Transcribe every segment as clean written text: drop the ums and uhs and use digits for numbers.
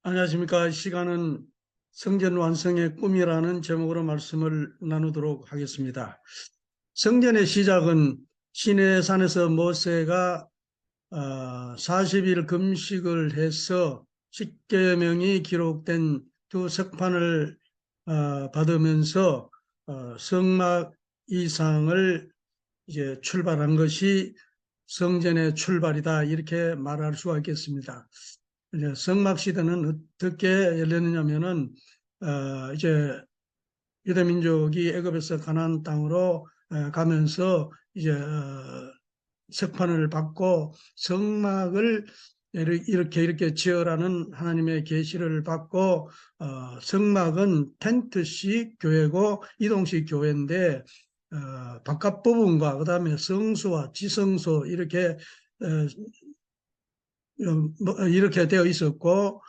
안녕하십니까. 시간은 성전 완성의 꿈이라는 제목으로 말씀을 나누도록 하겠습니다. 성전의 시작은 시내산에서 모세가 40일 금식을 해서 십계명이 기록된 두 석판을 받으면서 성막 이상을 이제 출발한 것이 성전의 출발이다, 이렇게 말할 수가 있겠습니다. 이제 성막 시대는 어떻게 열렸느냐면은 이제 유대 민족이 애굽에서 가나안 땅으로 가면서 이제 석판을 받고 성막을 이렇게 지으라는 하나님의 계시를 받고, 성막은 텐트식 교회고 이동식 교회인데, 바깥 부분과 그다음에 성소와 지성소 이렇게 이렇게 되어 있었고,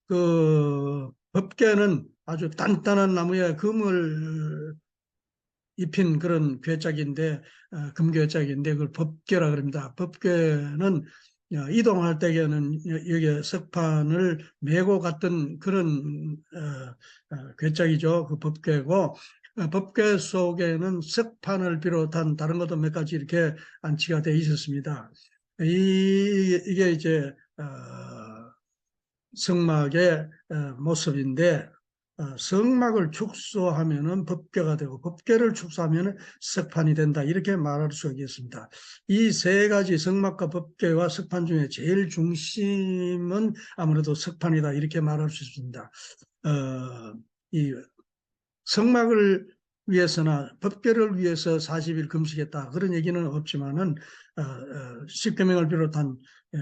그 법궤는 아주 단단한 나무에 금을 입힌 그런 괴짝인데, 금괴짝인데 그걸 법궤라 그럽니다. 법궤는 이동할 때에는 여기에 석판을 메고 갔던 그런 괴짝이죠. 그 법궤고, 법궤 속에는 석판을 비롯한 다른 것도 몇 가지 이렇게 안치가 되어 있었습니다. 이게 이제 성막의 모습인데, 성막을 축소하면은 법궤가 되고 법궤를 축소하면은 석판이 된다, 이렇게 말할 수 있겠습니다. 이 세 가지 성막과 법궤와 석판 중에 제일 중심은 아무래도 석판이다, 이렇게 말할 수 있습니다. 이 성막을 위해서나 법궤를 위해서 40일 금식했다, 그런 얘기는 없지만은 십계명을 비롯한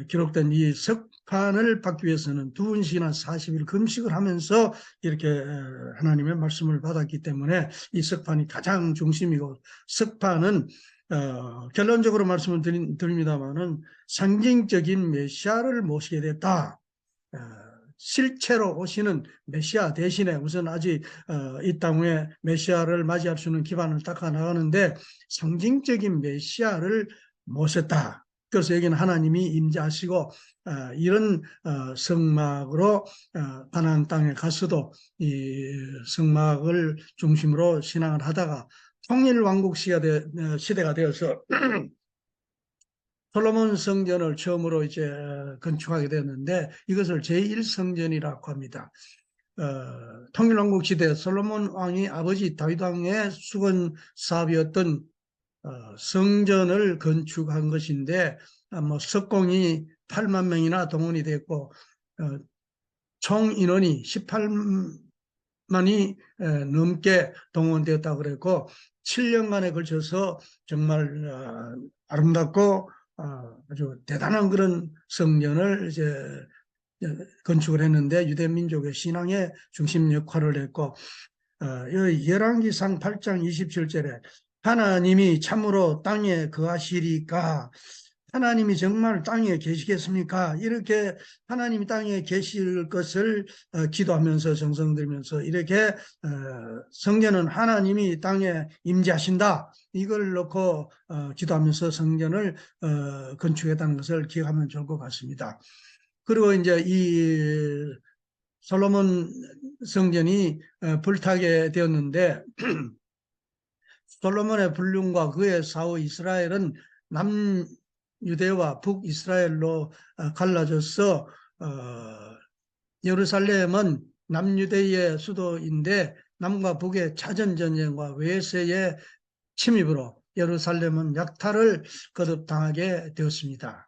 기록된 이 석판을 받기 위해서는 두 번씩이나 40일 금식을 하면서 이렇게 하나님의 말씀을 받았기 때문에 이 석판이 가장 중심이고, 석판은 결론적으로 말씀을 드립니다마는 상징적인 메시아를 모시게 됐다. 실체로 오시는 메시아 대신에, 우선 아직 이 땅에 메시아를 맞이할 수 있는 기반을 닦아 나가는데 상징적인 메시아를 모셨다. 그래서 여기는 하나님이 임재하시고, 이런 성막으로 가나안 땅에 가서도 이 성막을 중심으로 신앙을 하다가 통일왕국 시대가 되어서 솔로몬 성전을 처음으로 이제 건축하게 되었는데, 이것을 제1성전이라고 합니다. 통일왕국 시대 솔로몬 왕이 아버지 다윗 왕의 수건 사업이었던 성전을 건축한 것인데, 뭐 석공이 8만 명이나 동원이 됐고, 총 인원이 18만이 넘게 동원되었다고 그랬고, 7년간에 걸쳐서 정말 아름답고 아주 대단한 그런 성전을 이제 건축을 했는데, 유대민족의 신앙의 중심 역할을 했고, 열왕기상 8장 27절에 하나님이 참으로 땅에 거하시리까, 하나님이 정말 땅에 계시겠습니까? 이렇게 하나님이 땅에 계실 것을 기도하면서 정성들면서 이렇게 성전은 하나님이 땅에 임재하신다, 이걸 놓고 기도하면서 성전을 건축했다는 것을 기억하면 좋을 것 같습니다. 그리고 이제 이 솔로몬 성전이 불타게 되었는데, 솔로몬의 불륜과 그의 사후 이스라엘은 남유대와 북이스라엘로 갈라져서, 예루살렘은 남유대의 수도인데 남과 북의 차전전쟁과 외세의 침입으로 예루살렘은 약탈을 거듭당하게 되었습니다.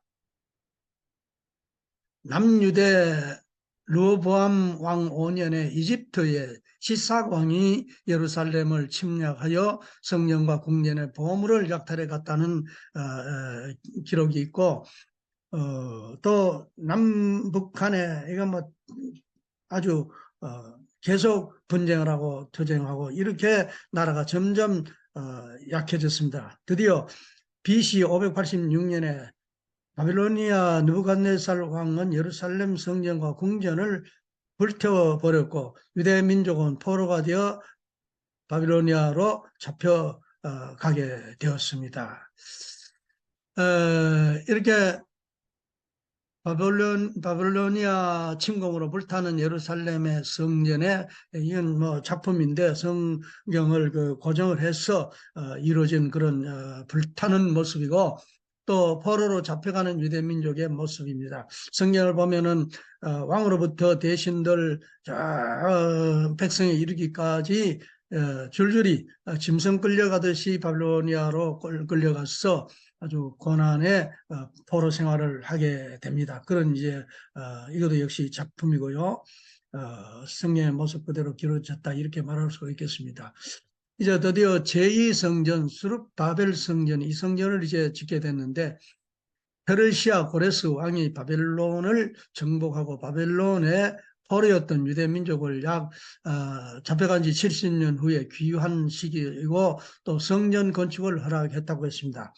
남유대 르호보암 왕 5년에 이집트의 시삭 왕이 예루살렘을 침략하여 성령과 궁전의 보물을 약탈해 갔다는 기록이 있고, 또 남북 간에 이거 뭐 아주 계속 분쟁을 하고 투쟁하고 이렇게 나라가 점점 약해졌습니다. 드디어 BC 586년에 바빌로니아 느부갓네살 왕은 예루살렘 성전과 궁전을 불태워 버렸고, 유대 민족은 포로가 되어 바빌로니아로 잡혀가게 되었습니다. 이렇게 바벨로니아 침공으로 불타는 예루살렘의 성전에 이건 뭐 작품인데 성경을 고정을 해서 이루어진 그런 불타는 모습이고 또 포로로 잡혀가는 유대 민족의 모습입니다. 성경을 보면은 왕으로부터 대신들 백성에 이르기까지 줄줄이 짐승 끌려가듯이 바벨로니아로 끌려가서 아주 고난의 포로 생활을 하게 됩니다. 그런 이제 이것도 역시 작품이고요. 성경의 모습 그대로 기록졌다 이렇게 말할 수가 있겠습니다. 이제 드디어 제2성전 수룹바벨 성전 이 성전을 이제 짓게 됐는데 페르시아 고레스 왕이 바벨론을 정복하고 바벨론의 포로였던 유대 민족을 잡혀간 지 70년 후에 귀환 시기이고 또 성전 건축을 허락했다고 했습니다.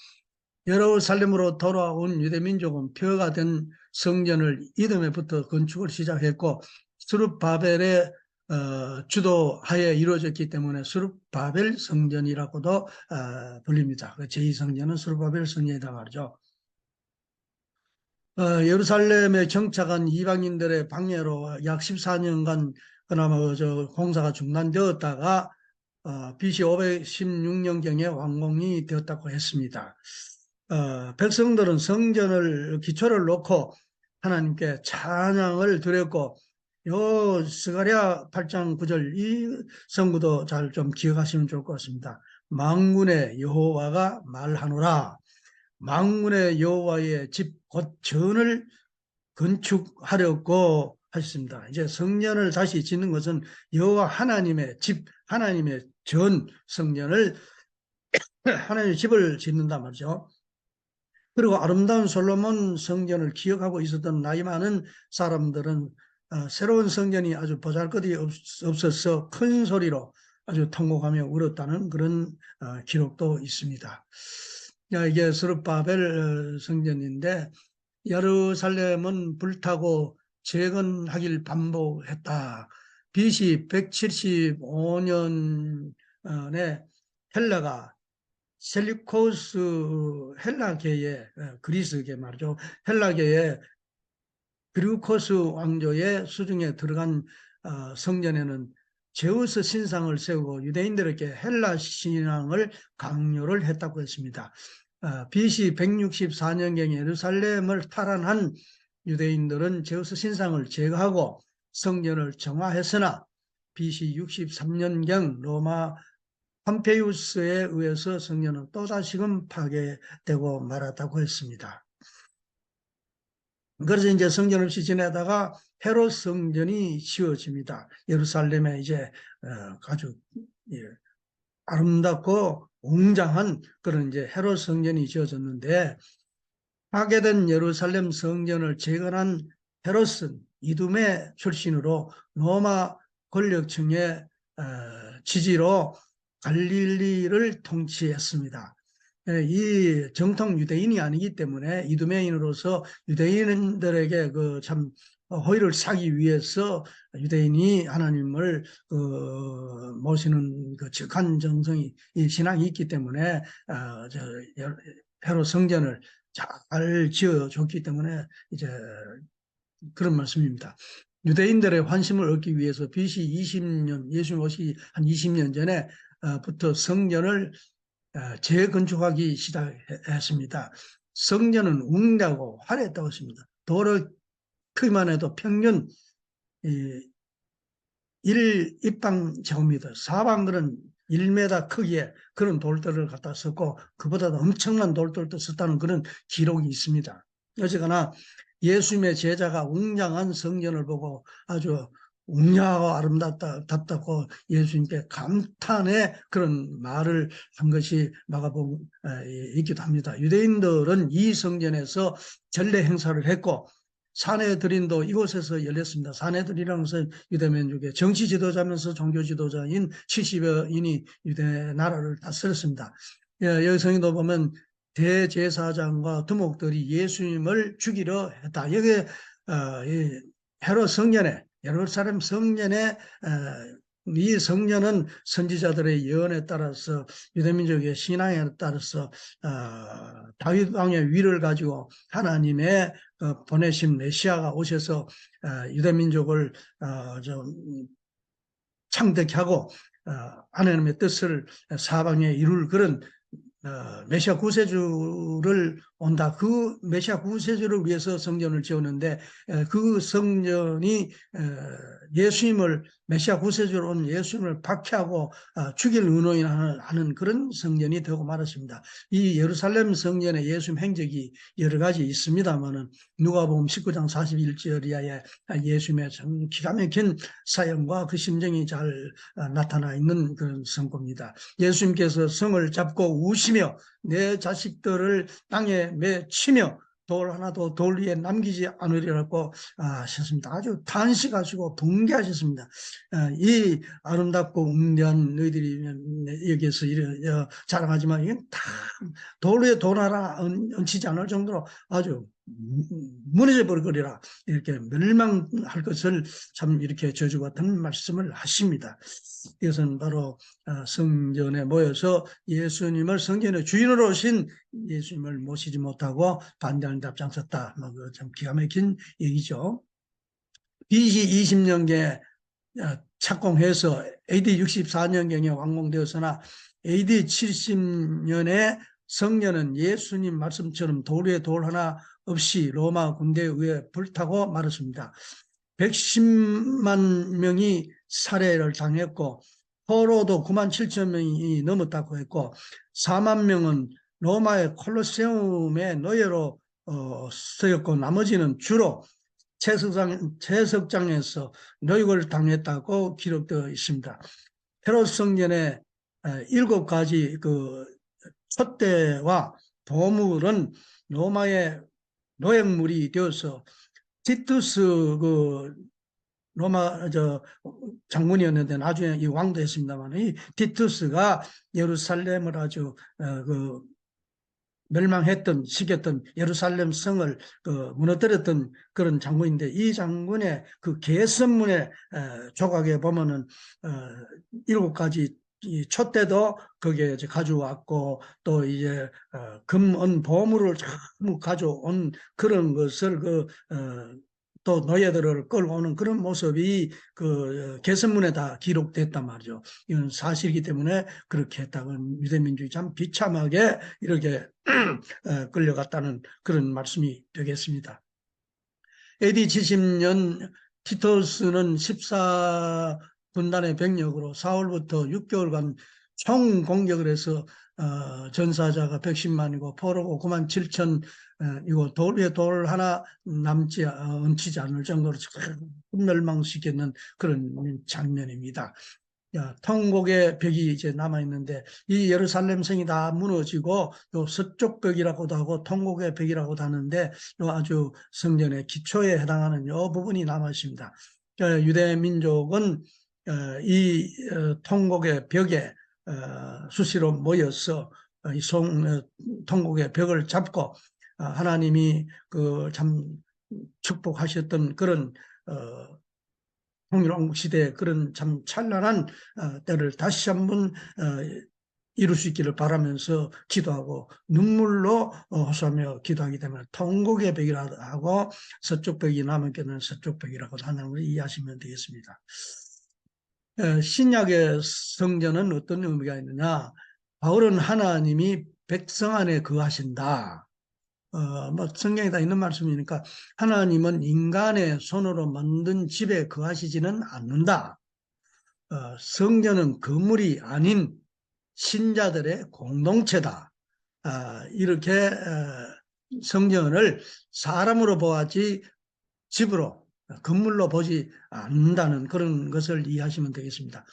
예루살렘으로 돌아온 유대민족은 표가 된 성전을 이듬해부터 건축을 시작했고 수룹바벨의 주도하에 이루어졌기 때문에 수룹바벨 성전이라고도 불립니다. 제2성전은 수룹바벨 성전이다 말이죠. 예루살렘에 정착한 이방인들의 방해로 약 14년간 그나마 공사가 중단되었다가 BC 516년경에 완공이 되었다고 했습니다. 백성들은 성전을 기초를 놓고 하나님께 찬양을 드렸고 요 스가랴 8장 9절 이 성구도 잘 좀 기억하시면 좋을 것 같습니다. 만군의 여호와가 말하노라. 만군의 여호와의 집 곧 전을 건축하려고 하셨습니다. 이제 성전을 다시 짓는 것은 여호와 하나님의 집, 하나님의 전 성전을 하나님의 집을 짓는단 말이죠. 그리고 아름다운 솔로몬 성전을 기억하고 있었던 나이 많은 사람들은 새로운 성전이 아주 보잘것이 없어서 큰 소리로 아주 통곡하며 울었다는 그런 기록도 있습니다. 이게 스룹바벨 성전인데 예루살렘은 불타고 재건하길 반복했다. BC 175년에 헬라가 셀리코스 헬라계의 그리스계 말이죠. 헬라계의 그리우코스 왕조의 수중에 들어간 성전에는 제우스 신상을 세우고 유대인들에게 헬라 신앙을 강요를 했다고 했습니다. BC 164년경에 예루살렘을 탈환한 유대인들은 제우스 신상을 제거하고 성전을 정화했으나 BC 63년경 로마 팜페이우스에 의해서 성전은 또다시금 파괴되고 말았다고 했습니다. 그래서 이제 성전 없이 지내다가 헤롯 성전이 지어집니다. 예루살렘에 이제 아주 아름답고 웅장한 그런 이제 헤롯 성전이 지어졌는데 파괴된 예루살렘 성전을 재건한 헤롯은 이두메 출신으로 로마 권력층의 지지로 갈릴리를 통치했습니다. 이 정통 유대인이 아니기 때문에 이두메인으로서 유대인들에게 참 호의를 사기 위해서 유대인이 하나님을 모시는 적한 정성이 신앙이 있기 때문에 헤롯 성전을 잘 지어줬기 때문에 이제 그런 말씀입니다. 유대인들의 환심을 얻기 위해서 BC 20년, 예수님 오시기 한 20년 전에부터 성전을 재건축하기 시작했습니다. 성전은 웅장하고 화려했다고 했습니다. 도로 크기만 해도 평균 1입방제곱미터, 사방들은 1m 크기의 그런 돌들을 갖다 썼고 그보다도 엄청난 돌들도 썼다는 그런 기록이 있습니다. 어쨌거나 예수님의 제자가 웅장한 성전을 보고 아주 웅장하고 아름답다고 예수님께 감탄의 그런 말을 한 것이 마가복음에 있기도 합니다. 유대인들은 이 성전에서 전례 행사를 했고 사내들인도 이곳에서 열렸습니다. 사내들이라는 것은 유대민족의 정치 지도자면서 종교 지도자인 70여인이 유대 나라를 다스렸습니다. 여기 성경도 보면 대제사장과 두목들이 예수님을 죽이려 했다. 여기 헤롯 성전에 예루살렘 성전에 이 성전은 선지자들의 예언에 따라서 유대민족의 신앙에 따라서 다윗 왕의 위를 가지고 하나님의 보내신 메시아가 오셔서 유대민족을 좀 창대케 하고 하나님의 뜻을 사방에 이룰 그런 메시아 구세주를 온다. 그 메시아 구세주를 위해서 성전을 지었는데 그 성전이 예수님을 메시아 구세주로 온 예수님을 박해하고 죽일 의논하는 그런 성전이 되고 말았습니다. 이 예루살렘 성전에 예수님 행적이 여러 가지 있습니다만은 누가복음 19장 41절 이하에 예수님의 기가 막힌 사역과 그 심정이 잘 나타나 있는 그런 성구입니다. 예수님께서 성을 잡고 우시며 내 자식들을 땅에 맺히며 돌 하나도 돌 위에 남기지 않으리라고 하셨습니다. 아주 탄식하시고 분개하셨습니다. 이 아름답고 웅대한 너희들이 여기에서 자랑하지만 이건 다 돌 위에 돌 하나 얹히지 않을 정도로 아주 무너져 버리리라 이렇게 멸망할 것을 참 이렇게 저주 같은 말씀을 하십니다. 이것은 바로 성전에 모여서 예수님을 성전의 주인으로 오신 예수님을 모시지 못하고 반대하는 데 앞장섰다. 참 기가 막힌 얘기죠. BC 20년경에 착공해서 AD 64년경에 완공되었으나 AD 70년에 성전은 예수님 말씀처럼 돌 위에 돌 하나 없이 로마 군대에 의해 불타고 말았습니다. 110만 명이 살해를 당했고 포로도 9만 7천 명이 넘었다고 했고 4만 명은 로마의 콜로세움의 노예로 쓰였고 나머지는 주로 채석장에서 노역을 당했다고 기록되어 있습니다. 헤롯 성전의 7가지 그 촛대와 보물은 로마의 노획물이 되어서 티투스 그 로마 장군이었는데 나중에 이 왕도 했습니다만 이 티투스가 예루살렘을 아주 그 멸망했던 시켰던 예루살렘 성을 무너뜨렸던 그런 장군인데 이 장군의 그 개선문의 조각에 보면은 7가지 이 촛대도 거기에 이제 가져왔고 또 이제 금은 보물을 전부 가져온 그런 것을 또 노예들을 끌고 오는 그런 모습이 그 개선문에 다 기록됐단 말이죠. 이건 사실이기 때문에 그렇게 했다고 유대민족이 참 비참하게 이렇게 끌려갔다는 그런 말씀이 되겠습니다. AD 70년 티토스는 14군단의 병력으로 4월부터 6개월간 총 공격을 해서 전사자가 110만이고 포로고 9만 7천 이거 돌 위에 돌 하나 남지 얹히지 않을 정도로 멸망시키는 그런 장면입니다. 통곡의 벽이 이제 남아있는데 이 예루살렘 성이 다 무너지고 요 서쪽 벽이라고도 하고 통곡의 벽이라고도 하는데 요 아주 성전의 기초에 해당하는 요 부분이 남아있습니다. 유대 민족은 이 통곡의 벽에 수시로 모여서 이 통곡의 벽을 잡고 하나님이 그 참 축복하셨던 그런 통일왕국 시대의 그런 참 찬란한 때를 다시 한번 이룰 수 있기를 바라면서 기도하고 눈물로 호소하며 기도하기 때문에 통곡의 벽이라고 하고 서쪽 벽이 남은께는 서쪽 벽이라고 하는 걸 이해하시면 되겠습니다. 신약의 성전은 어떤 의미가 있느냐? 바울은 하나님이 백성 안에 거하신다. 뭐 성경에 다 있는 말씀이니까 하나님은 인간의 손으로 만든 집에 거하시지는 않는다. 성전은 건물이 아닌 신자들의 공동체다. 이렇게 성전을 사람으로 보아지 집으로 건물로 보지 않는다는 그런 것을 이해하시면 되겠습니다.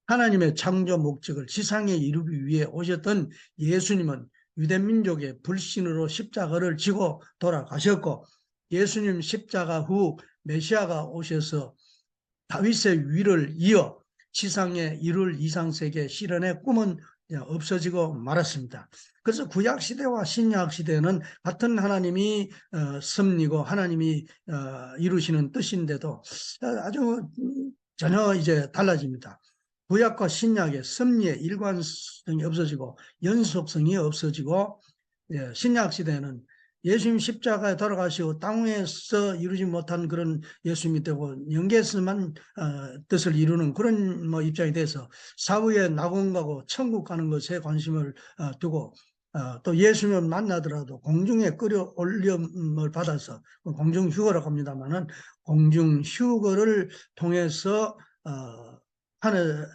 하나님의 창조 목적을 지상에 이루기 위해 오셨던 예수님은 유대민족의 불신으로 십자가를 지고 돌아가셨고 예수님 십자가 후 메시아가 오셔서 다윗의 위를 이어 지상에 이룰 이상세계 실현의 꿈은 없어지고 말았습니다. 그래서 구약시대와 신약시대는 같은 하나님이 섭리고 하나님이 이루시는 뜻인데도 아주 전혀 이제 달라집니다. 구약과 신약의 섭리의 일관성이 없어지고 연속성이 없어지고, 신약 시대는 예수님 십자가에 돌아가시고 땅 위에서 이루지 못한 그런 예수님이 되고 영계에서만 뜻을 이루는 그런 뭐 입장이 돼서 사후에 낙원 가고 천국 가는 것에 관심을 두고, 또 예수님을 만나더라도 공중에 끌어올림을 받아서 공중 휴거라고 합니다만은 공중 휴거를 통해서 하늘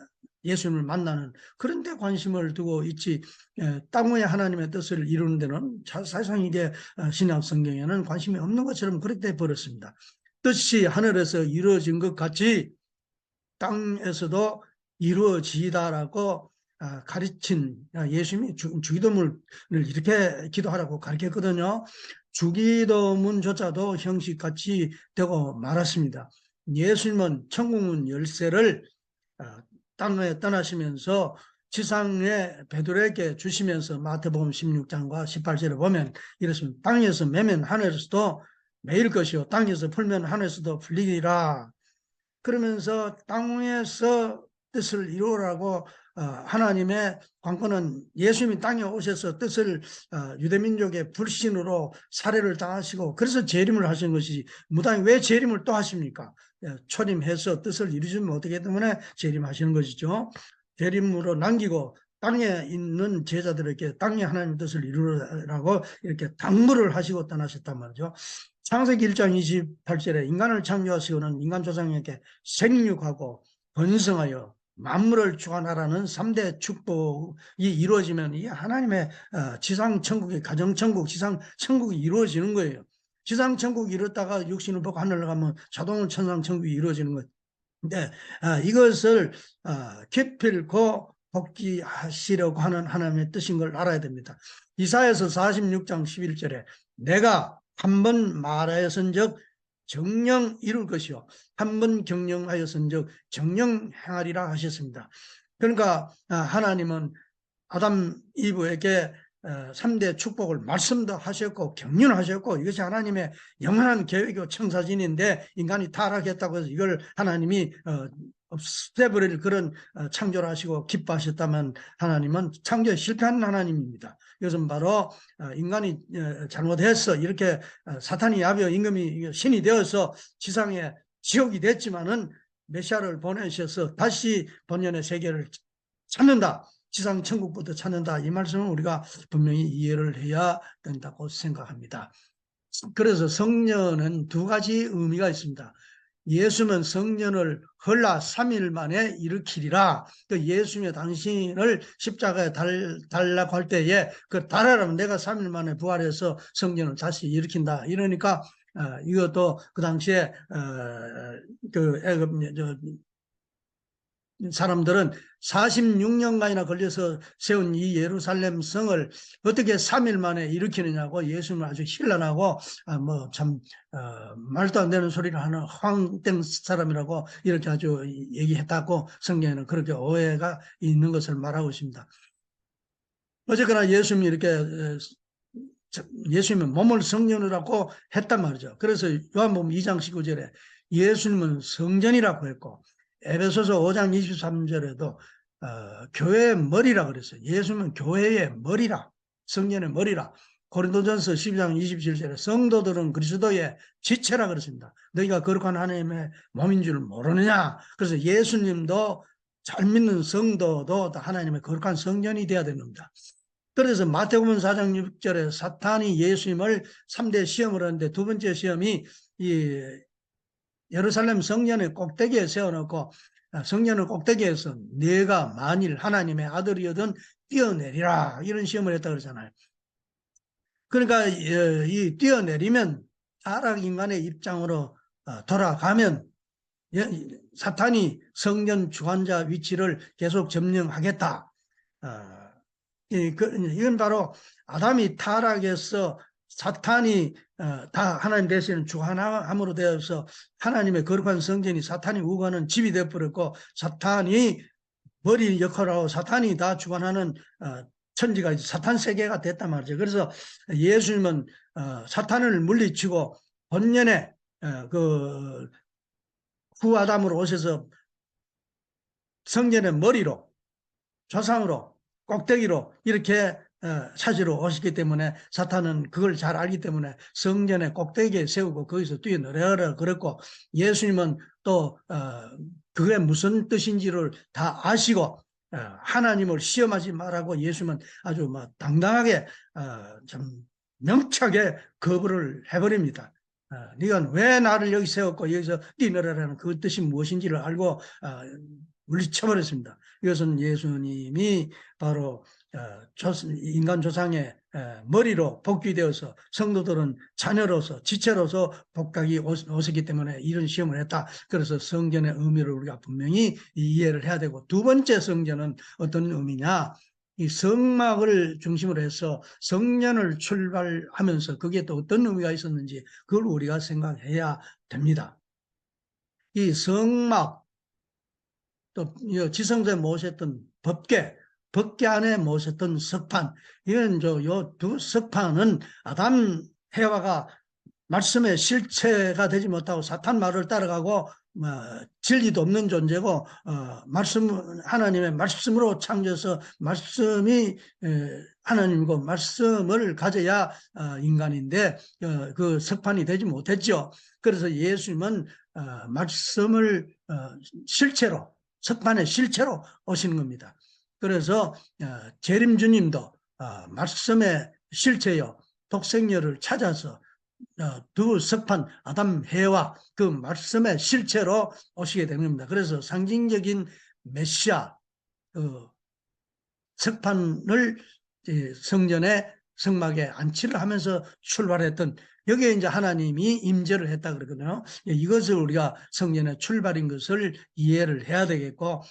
예수님을 만나는 그런 데 관심을 두고 있지, 땅 위에 하나님의 뜻을 이루는 데는 사실상 이게 신약 성경에는 관심이 없는 것처럼 그렇게 돼 버렸습니다. 뜻이 하늘에서 이루어진 것 같이 땅에서도 이루어지다라고 가르친 예수님이 주기도문을 이렇게 기도하라고 가르쳤거든요. 주기도문조차도 형식같이 되고 말았습니다. 예수님은 천국문 열쇠를 땅에 떠나시면서 지상에 베드로에게 주시면서 마태복음 16장과 18절에 보면 이렇습니다. 땅에서 매면 하늘에서도 매일 것이요 땅에서 풀면 하늘에서도 풀리리라. 그러면서 땅에서 뜻을 이루라고 하나님의 관건은 예수님이 땅에 오셔서 뜻을 유대민족의 불신으로 살해를 당하시고 그래서 재림을 하신 것이지, 무당이 왜 재림을 또 하십니까? 초림해서 뜻을 이루시면 어떻기 때문에 재림하시는 것이죠. 재림으로 남기고 땅에 있는 제자들에게 땅에 하나님의 뜻을 이루라고 이렇게 당부를 하시고 떠나셨단 말이죠. 창세기 1장 28절에 인간을 창조하시고는 인간 조상에게 생육하고 번성하여 만물을 주관하라는 3대 축복이 이루어지면 이 하나님의 지상천국이, 가정천국, 지상천국이 이루어지는 거예요. 지상천국이 이뤘다가 육신을 벗고 하늘을 가면 자동으로 천상천국이 이루어지는 거예요. 근데 이것을 기필코 복귀하시려고 하는 하나님의 뜻인 걸 알아야 됩니다. 이사야서 46장 11절에 내가 한 번 말하였은즉 정령 이룰 것이요 한 번 경영하였은즉 정령 행하리라 하셨습니다. 그러니까 하나님은 아담 이브에게 3대 축복을 말씀도 하셨고 격려하셨고 이것이 하나님의 영원한 계획이고 청사진인데 인간이 타락했다고 해서 이걸 하나님이 없애버릴 그런 창조를 하시고 기뻐하셨다면 하나님은 창조에 실패한 하나님입니다. 이것은 바로 인간이 잘못해서 이렇게 사탄이 야비어 임금이 신이 되어서 지상에 지옥이 됐지만은 메시아를 보내셔서 다시 본연의 세계를 찾는다. 지상 천국부터 찾는다. 이 말씀은 우리가 분명히 이해를 해야 된다고 생각합니다. 그래서 성년은 두 가지 의미가 있습니다. 예수는 성년을 헐라 3일 만에 일으키리라. 그 예수님의 당신을 십자가에 달라고 할 때에 그 달아라면 내가 3일 만에 부활해서 성년을 다시 일으킨다. 이러니까 이것도 그 당시에 그 사람들은 46년간이나 걸려서 세운 이 예루살렘 성을 어떻게 3일 만에 일으키느냐고 예수님을 아주 힐난하고 뭐 참 말도 안 되는 소리를 하는 황땡 사람이라고 이렇게 아주 얘기했다고 성경에는 그렇게 오해가 있는 것을 말하고 있습니다. 어쨌거나 예수님이 이렇게 예수님은 몸을 성전이라고 했단 말이죠. 그래서 요한복음 2장 19절에 예수님은 성전이라고 했고 에베소서 5장 23절에도 교회의 머리라 그랬어요. 예수님은 교회의 머리라, 성전의 머리라. 고린도전서 12장 27절에 성도들은 그리스도의 지체라 그랬습니다. 너희가 거룩한 하나님의 몸인 줄 모르느냐. 그래서 예수님도 잘 믿는 성도도 하나님의 거룩한 성전이 되어야 됩니다. 그래서 마태복음 4장 6절에 사탄이 예수님을 3대 시험을 하는데 두 번째 시험이 이 예루살렘 성전의 꼭대기에 세워놓고 성전의 꼭대기에서 네가 만일 하나님의 아들이어든 뛰어내리라 이런 시험을 했다 그러잖아요. 그러니까 이 뛰어내리면 타락 인간의 입장으로 돌아가면 사탄이 성전 주관자 위치를 계속 점령하겠다. 이건 바로 아담이 타락해서 사탄이 다 하나님 대신에 주관함으로 되어서 하나님의 거룩한 성전이 사탄이 우거하는 집이 되어버렸고 사탄이 머리 역할을 하고 사탄이 다 주관하는 천지가 사탄 세계가 됐단 말이죠. 그래서 예수님은 사탄을 물리치고 본연의 그 후아담으로 오셔서 성전의 머리로, 조상으로, 꼭대기로 이렇게 찾으러 오시기 때문에 사탄은 그걸 잘 알기 때문에 성전의 꼭대기에 세우고 거기서 뛰어내려라 그랬고, 예수님은 또 그게 무슨 뜻인지를 다 아시고 하나님을 시험하지 말라고 예수님은 아주 당당하게 참 명쾌하게 거부를 해버립니다. 네가 왜 나를 여기 세웠고 여기서 뛰어내려라는 그 뜻이 무엇인지를 알고 물리쳐버렸습니다. 이것은 예수님이 바로 인간 조상의 머리로 복귀되어서 성도들은 자녀로서 지체로서 복각이 오시기 때문에 이런 시험을 했다. 그래서 성전의 의미를 우리가 분명히 이해를 해야 되고, 두 번째 성전은 어떤 의미냐? 이 성막을 중심으로 해서 성년을 출발하면서 그게 또 어떤 의미가 있었는지 그걸 우리가 생각해야 됩니다. 이 성막, 또 지성소에 모셨던 법궤 안에 모셨던 석판, 이건 요 두 석판은 아담 해와가 말씀의 실체가 되지 못하고 사탄 말을 따라가고 진리도 없는 존재고 하나님의 말씀으로 창조해서 말씀이 하나님이고 말씀을 가져야 인간인데 그 석판이 되지 못했죠. 그래서 예수님은 말씀을 실체로, 석판의 실체로 오시는 겁니다. 그래서 재림 주님도 말씀의 실체요 독생녀를 찾아서 두 석판 아담 해와 그 말씀의 실체로 오시게 되는 겁니다. 그래서 상징적인 메시아 석판을 성전에 성막에 안치를 하면서 출발했던, 여기에 이제 하나님이 임재를 했다 그러거든요. 이것을 우리가 성전의 출발인 것을 이해를 해야 되겠고,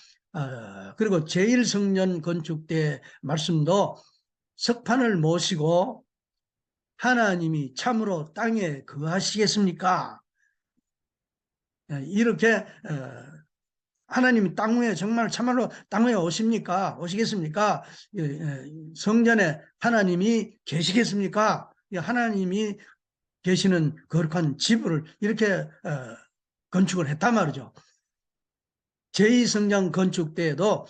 그리고 제1성전 건축 때 말씀도 석판을 모시고 하나님이 참으로 땅에 거하시겠습니까? 이렇게 하나님이 땅 위에 정말 참말로 땅 위에 오시겠습니까? 성전에 하나님이 계시겠습니까? 하나님이 계시는 거룩한 집을 이렇게 건축을 했단 말이죠. 제2성전 건축 때에도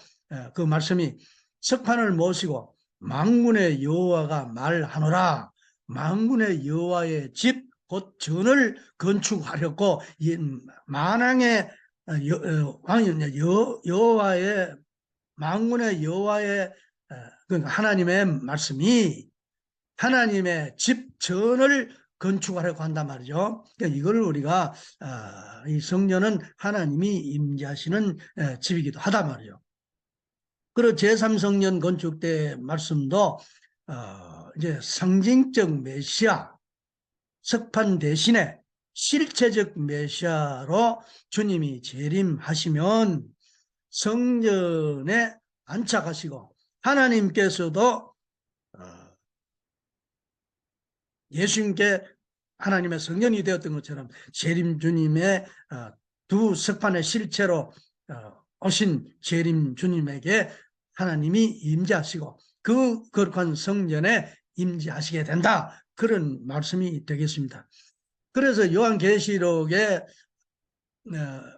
그 말씀이 석판을 모시고 만군의 여호와가 말하노라, 만군의 여호와의 집 곧 전을 건축하렸고, 만왕의 여호와의, 만군의 여호와의 하나님의 말씀이 하나님의 집 전을 건축하려고 한단 말이죠. 그러니까 이걸 우리가 이 성전은 하나님이 임재하시는 집이기도 하단 말이죠. 그리고 제3성전 건축 때 말씀도 이제 상징적 메시아 석판 대신에 실체적 메시아로 주님이 재림하시면 성전에 안착하시고 하나님께서도 예수님께 하나님의 성전이 되었던 것처럼 재림 주님의 두 석판의 실체로 오신 재림 주님에게 하나님이 임재하시고 그 거룩한 성전에 임재하시게 된다. 그런 말씀이 되겠습니다. 그래서 요한계시록의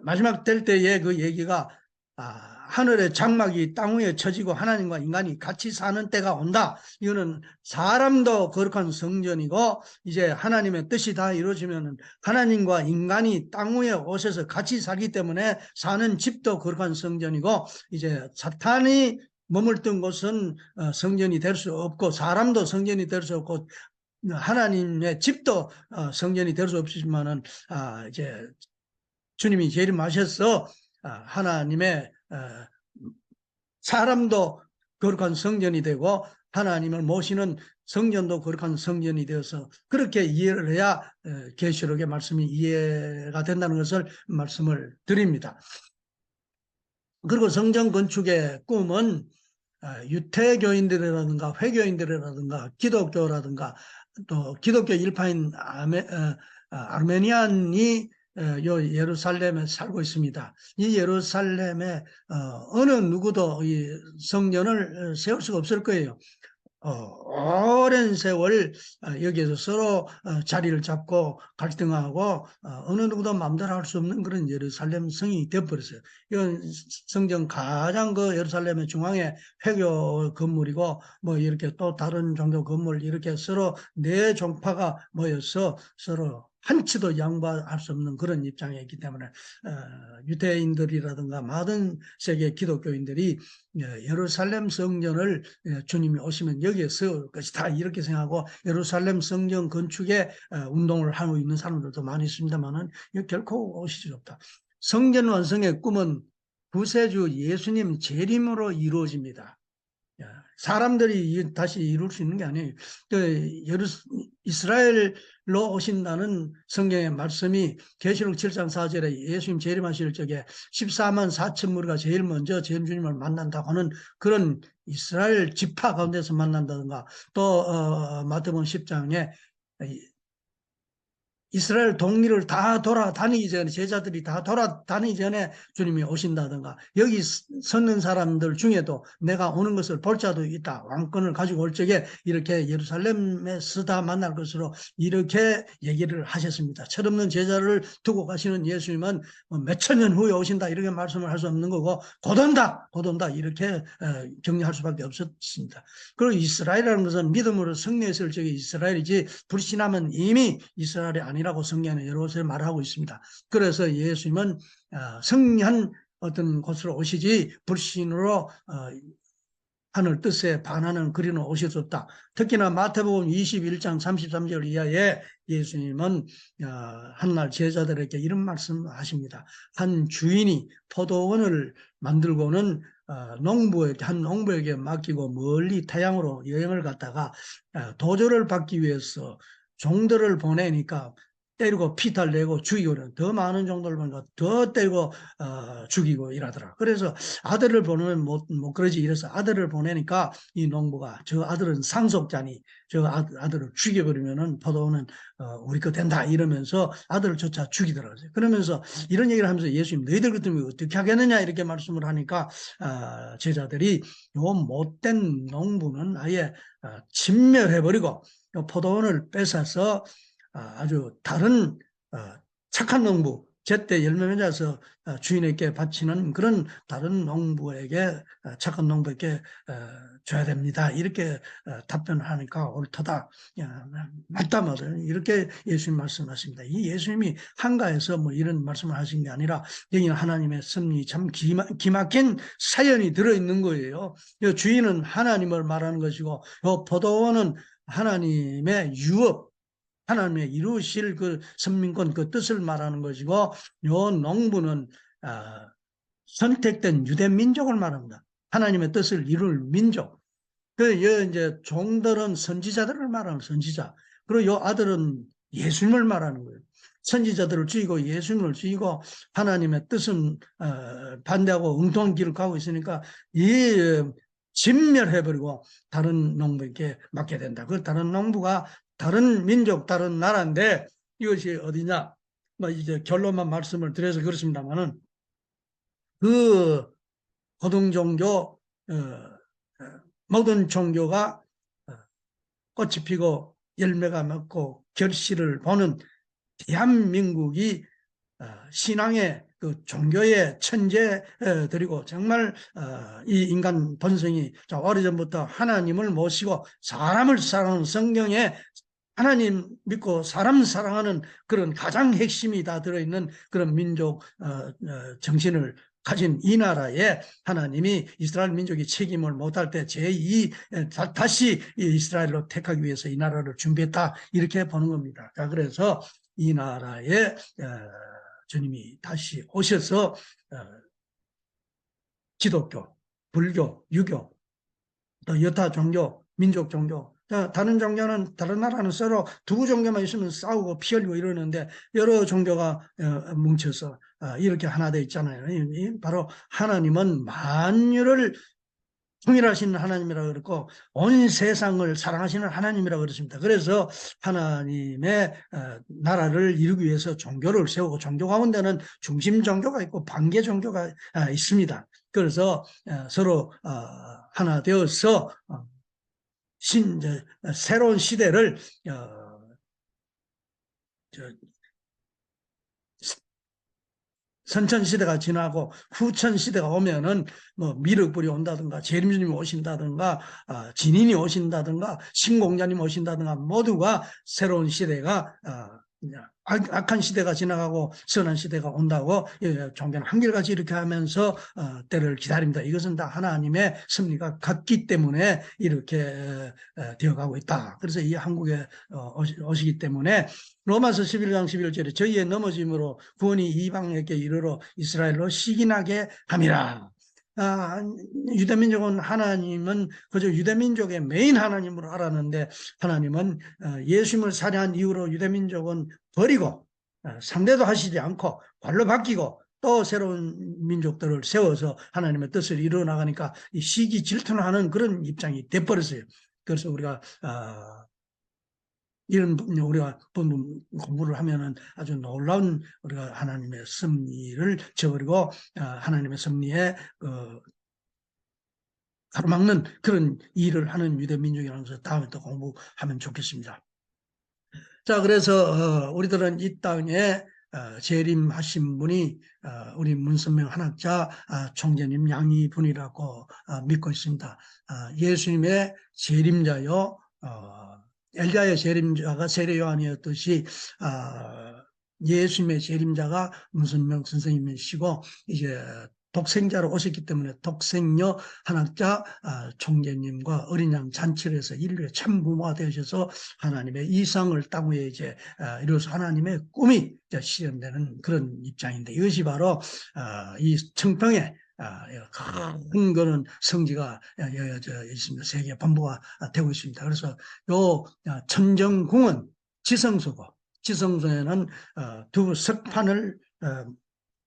마지막 될 때의 그 얘기가 하늘의 장막이 땅 위에 쳐지고 하나님과 인간이 같이 사는 때가 온다. 이거는 사람도 거룩한 성전이고 이제 하나님의 뜻이 다 이루어지면 하나님과 인간이 땅 위에 오셔서 같이 살기 때문에 사는 집도 거룩한 성전이고, 이제 사탄이 머물던 곳은 성전이 될 수 없고 사람도 성전이 될 수 없고 하나님의 집도 성전이 될 수 없지만은 이제 주님이 재림하셔서 하나님의 사람도 거룩한 성전이 되고 하나님을 모시는 성전도 거룩한 성전이 되어서 그렇게 이해를 해야 계시록의 말씀이 이해가 된다는 것을 말씀을 드립니다. 그리고 성전 건축의 꿈은 유태교인들이라든가 회교인들이라든가 기독교라든가 또 기독교 일파인 아르메니안이 요 예루살렘에 살고 있습니다. 이 예루살렘에 어느 누구도 이 성전을 세울 수가 없을 거예요. 오랜 세월 여기에서 서로 자리를 잡고 갈등하고 어느 누구도 마음대로 할 수 없는 그런 예루살렘 성이 되어버렸어요. 이건 성경 가장 그 예루살렘의 중앙에 회교 건물이고 뭐 이렇게 또 다른 종교 건물 이렇게 서로 네 종파가 모여서 서로 한치도 양보할 수 없는 그런 입장에 있기 때문에 유대인들이라든가 많은 세계 기독교인들이 예루살렘 성전을 주님이 오시면 여기에 세울 것이다 이렇게 생각하고 예루살렘 성전 건축에 운동을 하고 있는 사람들도 많이 있습니다만은 결코 오시지 없다. 성전 완성의 꿈은 구세주 예수님 재림으로 이루어집니다. 사람들이 다시 이룰 수 있는 게 아니에요. 이스라엘로 오신다는 성경의 말씀이 계시록 7장 4절에 예수님 재림하실 적에 14만 4천 무리가 제일 먼저 주님을 만난다고 하는 그런 이스라엘 지파 가운데서 만난다든가 또 마태복음 10장에 이스라엘 동리를 다 돌아다니기 전에 제자들이 다 돌아다니기 전에 주님이 오신다든가 여기 섰는 사람들 중에도 내가 오는 것을 볼 자도 있다. 왕권을 가지고 올 적에 이렇게 예루살렘에 서다 만날 것으로 이렇게 얘기를 하셨습니다. 철없는 제자를 두고 가시는 예수님은 몇천 년 후에 오신다 이렇게 말씀을 할 수 없는 거고 곧 온다 이렇게 격려할 수밖에 없었습니다. 그리고 이스라엘이라는 것은 믿음으로 승리했을 적에 이스라엘이지 불신하면 이미 이스라엘이 아니라고 성경에 여러 곳에 말하고 있습니다. 그래서 예수님은 승리한 어떤 곳으로 오시지 불신으로 하늘 뜻에 반하는 그리는 오실 수 없다. 특히나 마태복음 21장 33절 이하에 예수님은 한날 제자들에게 이런 말씀을 하십니다. 한 주인이 포도원을 만들고는 한 농부에게 맡기고 멀리 타향으로 여행을 갔다가 도저를 받기 위해서 종들을 보내니까 때리고 피탈 내고 죽이고 더 많은 종들을 보니까 더 때리고 죽이고 이러더라. 그래서 아들을 보내면 못 그러지 이래서 아들을 보내니까 이 농부가 저 아들은 상속자니 저 아들을 죽여버리면은 포도원은 우리 거 된다 이러면서 아들을 쫓아 죽이더라고요. 그러면서 이런 얘기를 하면서 예수님 너희들 같으면 어떻게 하겠느냐 이렇게 말씀을 하니까 제자들이 요 못된 농부는 아예 진멸해버리고 포도원을 뺏어서 아주 다른 착한 농부, 제때 열매 맺어서 주인에게 바치는 그런 다른 농부에게 착한 농부에게 줘야 됩니다. 이렇게 답변을 하니까 옳다. 맞다 맞아. 이렇게 예수님 말씀하십니다. 이 예수님이 한가해서 뭐 이런 말씀을 하신 게 아니라 여기는 하나님의 섭리 참 기막힌 사연이 들어있는 거예요. 주인은 하나님을 말하는 것이고 포도원은 하나님의 유업 하나님의 이루실 그 선민권 그 뜻을 말하는 것이고 요 농부는 선택된 유대 민족을 말합니다. 하나님의 뜻을 이룰 민족. 이제 종들은 선지자들을 말하는 선지자. 그리고 요 아들은 예수님을 말하는 거예요. 선지자들을 죽이고 예수님을 죽이고 하나님의 뜻은 반대하고 엉뚱한 길을 가고 있으니까 진멸해버리고 다른 농부에게 맡게 된다. 그 다른 농부가 다른 민족, 다른 나라인데 이것이 어디냐? 뭐 이제 결론만 말씀을 드려서 그렇습니다만은 그 고등 종교 모든 종교가 꽃이 피고 열매가 맺고 결실을 보는 대한민국이 신앙의 그 종교의 천재들이고 정말 이 인간 본성이 오래전부터 하나님을 모시고 사람을 사랑하는 성경에 하나님 믿고 사람 사랑하는 그런 가장 핵심이 다 들어있는 그런 민족 정신을 가진 이 나라에 하나님이 이스라엘 민족이 책임을 못할 때 다시 이스라엘로 택하기 위해서 이 나라를 준비했다 이렇게 보는 겁니다. 자, 그래서 이 나라에 주님이 다시 오셔서 기독교, 불교, 유교, 또 여타 종교, 민족 종교 다른 종교는 다른 나라는 서로 두 종교만 있으면 싸우고 피 흘리고 이러는데 여러 종교가 뭉쳐서 이렇게 하나 돼 있잖아요. 바로 하나님은 만유를 통일하시는 하나님이라고 그랬고 온 세상을 사랑하시는 하나님이라고 그랬습니다. 그래서 하나님의 나라를 이루기 위해서 종교를 세우고 종교 가운데는 중심 종교가 있고 반개 종교가 있습니다. 그래서 서로 하나 되어서 새로운 시대를 선천시대가 지나고 후천시대가 오면은 뭐 미륵불이 온다든가 재림주님이 오신다든가 진인이 오신다든가 신공자님 오신다든가 모두가 새로운 시대가 악한 시대가 지나가고 선한 시대가 온다고 종교는 한결같이 이렇게 하면서 때를 기다립니다. 이것은 다 하나님의 섭리가 같기 때문에 이렇게 되어가고 있다. 그래서 이 한국에 오시기 때문에 로마서 11장 11절에 저희의 넘어짐으로 구원이 이방에게 이르러 이스라엘로 시기나게 함이라. 유대민족은 하나님은 그저 유대민족의 메인 하나님으로 알았는데 하나님은 예수님을 살해한 이후로 유대민족은 버리고 상대도 하시지 않고 발로 바뀌고 또 새로운 민족들을 세워서 하나님의 뜻을 이루어 나가니까 이 시기 질투하는 그런 입장이 돼버렸어요. 그래서 우리가 이런 우리가 공부를 하면은 아주 놀라운 우리가 하나님의 섭리를 저버리고 하나님의 섭리에 가로막는 그런 일을 하는 유대민족이라는 것을 다음에 또 공부하면 좋겠습니다. 자, 그래서 우리들은 이 땅에 재림하신 분이 우리 문선명 한학자 총재님 양이분이라고 믿고 있습니다. 예수님의 재림자요, 엘리야의 재림자가 세례 요한이었듯이 예수님의 재림자가 문선명 선생님이시고 이제 독생자로 오셨기 때문에 독생녀 한학자 총재님과 어린 양 잔치를 해서 인류의 참부모가 되셔서 하나님의 이상을 땅 위에 이제 이루어서 하나님의 꿈이 실현되는 그런 입장인데 이것이 바로 이 청평에 큰 거는 성지가 여겨져 있습니다. 세계 본부가 되고 있습니다. 그래서 요 천정궁은 지성소고 지성소에는 두 석판을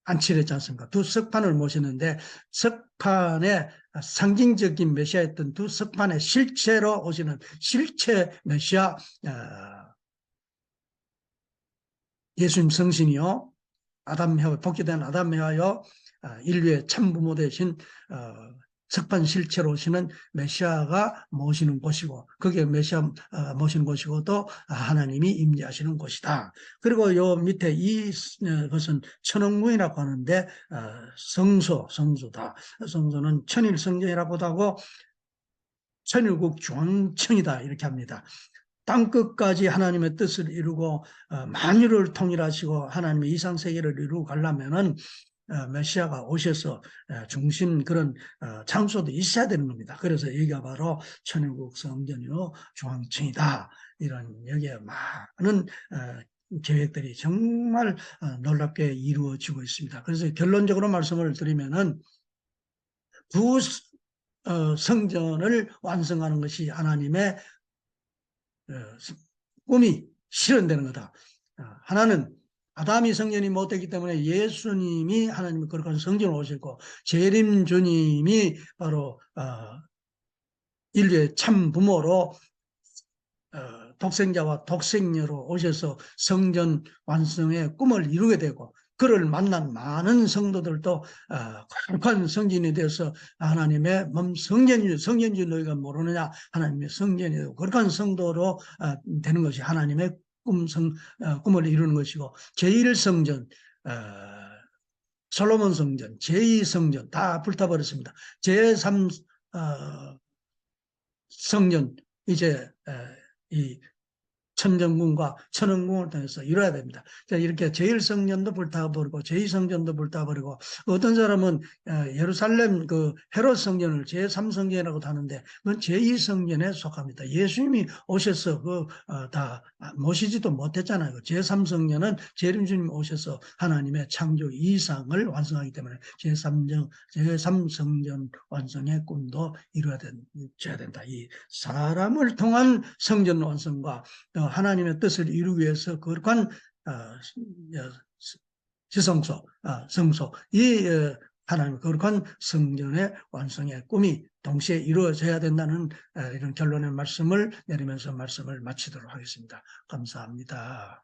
안치를 했지 않습니까? 두 석판을 모시는데 석판의 상징적인 메시아였던 두 석판의 실체로 오시는 실체 메시아 예수님 성신이요 아담 혜와 복귀된 아담 혜와요 인류의 참부모 되신 석판 실체로 오시는 메시아가 모시는 곳이고 그게 메시아 모시는 곳이고 또 하나님이 임재하시는 곳이다. 그리고 요 밑에 이것은 천왕궁이라고 하는데 성소다. 성소는 천일성전이라고도 하고 천일국 중앙청이다 이렇게 합니다. 땅끝까지 하나님의 뜻을 이루고 만유를 통일하시고 하나님의 이상세계를 이루고 가려면은 메시아가 오셔서 중심 그런 장소도 있어야 되는 겁니다. 그래서 여기가 바로 천일국 성전이요 중앙청이다. 이런 여기에 많은 계획들이 정말 놀랍게 이루어지고 있습니다. 그래서 결론적으로 말씀을 드리면은 두 성전을 완성하는 것이 하나님의 꿈이 실현되는 거다. 하나는 아담이 성전이 못되기 때문에 예수님이 하나님의 거룩한 성전을 오셨고 재림주님이 바로 인류의 참 부모로 독생자와 독생녀로 오셔서 성전 완성의 꿈을 이루게 되고 그를 만난 많은 성도들도 거룩한 성전이 되어서 하나님의 몸 성전이 너희가 모르느냐 하나님의 성전이 되고 거룩한 성도로 되는 것이 하나님의 꿈을 이루는 것이고 제1성전 솔로몬 성전 제2성전 다 불타버렸습니다. 제3 성전 이제 이 천정궁과 천왕궁을 통해서 이뤄야 됩니다. 이렇게 제1성전도 불타버리고 제2성전도 불타버리고 어떤 사람은 예루살렘 그 헤롯 성전을 제3성전이라고 하는데 그건 제2성전에 속합니다. 예수님이 오셔서 다 모시지도 못했잖아요. 제3성전은 재림주님 오셔서 하나님의 창조 이상을 완성하기 때문에 제3성전 완성의 꿈도 이루어져야 된다. 이 사람을 통한 성전 완성과 하나님의 뜻을 이루기 위해서 거룩한 지성소, 성소, 이 하나님의 거룩한 성전의 완성의 꿈이 동시에 이루어져야 된다는 이런 결론의 말씀을 내리면서 말씀을 마치도록 하겠습니다. 감사합니다.